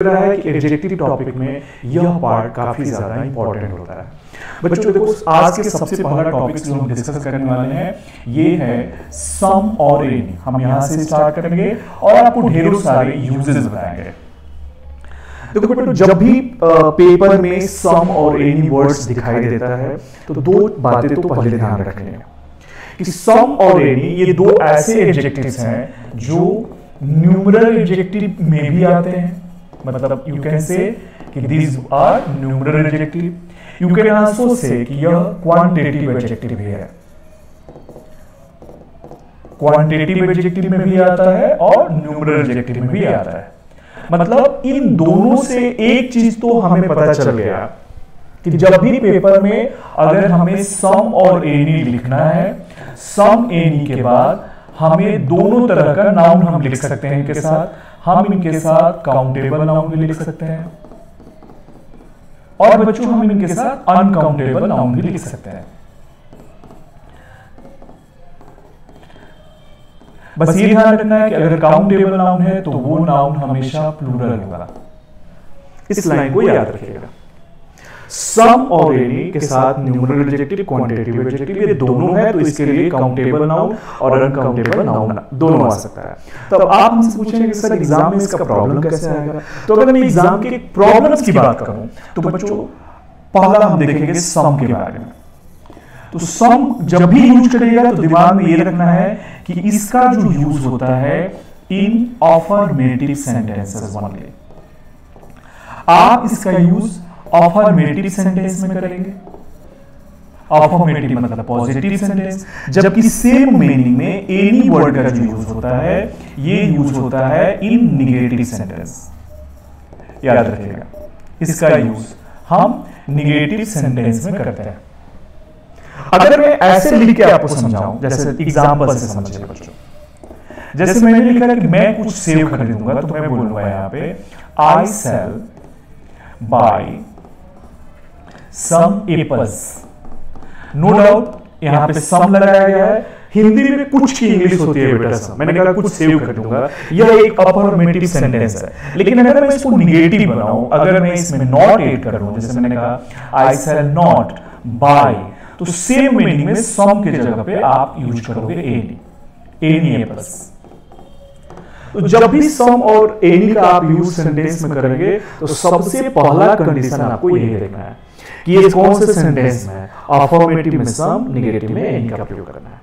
रहा है कि एडजेक्टिव टॉपिक में यह पार्ट काफी ज्यादा इंपॉर्टेंट होता है। बच्चों देखो, आज के सबसे पहला टॉपिक जो हम डिस्कस करने वाले हैं ये है सम और एनी। हम यहां से स्टार्ट करेंगे और आपको ढेरों सारे यूजेस बताएंगे। देखो बेटो, जब भी पेपर में सम और एनी वर्ड्स दिखाई देता है तो दो बातें तो पहले ध्यान रखनी है कि सम और एनी ये दो ऐसे एडजेक्टिव्स हैं जो न्यूमरल एडजेक्टिव में भी आते हैं। मतलब यू कैन से कि these are numeral adjective. You can also say कि यह क्वांटिटेटिव एडजेक्टिव भी है। क्वांटिटेटिव एडजेक्टिव में भी आता है और न्यूमरल एडजेक्टिव में भी आता है। मतलब इन दोनों से एक चीज तो हमें पता चल गया कि जब भी पेपर में अगर हमें सम और एनी लिखना है, सम एनी के बाद हमें दोनों तरह का नाउन हम लिख सकते हैं इनके साथ। हम इनके साथ काउंटेबल नाउन भी लिख सकते हैं और बच्चों हम इनके साथ अनकाउंटेबल नाउन भी लिख सकते हैं। बस ये ध्यान रखना है कि अगर काउंटेबल नाउन है तो वो नाउन हमेशा प्लूरल होगा। इस लाइन को याद रखिएगा। सम और एनी के साथ न्यूमरल एडजेक्टिव, क्वांटिटेटिव एडजेक्टिव ये दोनों है, तो इसके लिए काउंटेबल नाउन और अनकाउंटेबल नाउन दोनों आ सकता है। तो अब आप मुझसे पूछेंगे कि सर एग्जाम में इसका प्रॉब्लम कैसे आएगा? तो अगर मैं एग्जाम के प्रॉब्लम्स की बात करूं तो बच्चों पहला हम देखेंगे सम के बारे में। तो सम जब भी यूज करिएगा तो दिमाग में ये रखना है कि इसका जो यूज होता है इन अफर्मेटिव सेंटेंसेस ओनली। आप इसका यूज अफर्मेटिव सेंटेंस में करेंगे। अफर्मेटिव मतलब पॉजिटिव सेंटेंस, जबकि सेम मीनिंग में एनी वर्ड का जो यूज होता है ये यूज होता है इन निगेटिव सेंटेंस। याद रखिएगा, इसका यूज हम निगेटिव सेंटेंस में करते हैं। अगर मैं ऐसे लिख के आपको समझाऊं, जैसे एग्जांपल से समझिए बच्चों। जैसे मैंने लिखा कि मैं कुछ सेव खरीदूंगा, तो मैं बोलूंगा यहां पे आई सेल बाय सम एप्पल्स। नो डाउट यहां पे सम लगाया गया है। हिंदी में कुछ की इंग्लिश होती है बेटा सम। मैंने कहा कुछ सेव खरीदूंगा, यह एक अफर्मेटिव सेंटेंस है। लेकिन अगर मैं इसको निगेटिव बनाऊं, अगर मैं इसमें नॉट ऐड करूं, जैसे मैंने कहा आई सेल नॉट बाय, तो सेम मीनिंग में सम की जगह पे आप यूज करोगे एनी एप्पल्स। तो जब भी सम और एनी का आप यूज सेंटेंस में करेंगे तो सबसे पहला कंडीशन आपको यही देखना है कि ये कौन से सेंटेंस में है। अफर्मेटिव में सम, निगेटिव में एनी का प्रयोग करना है।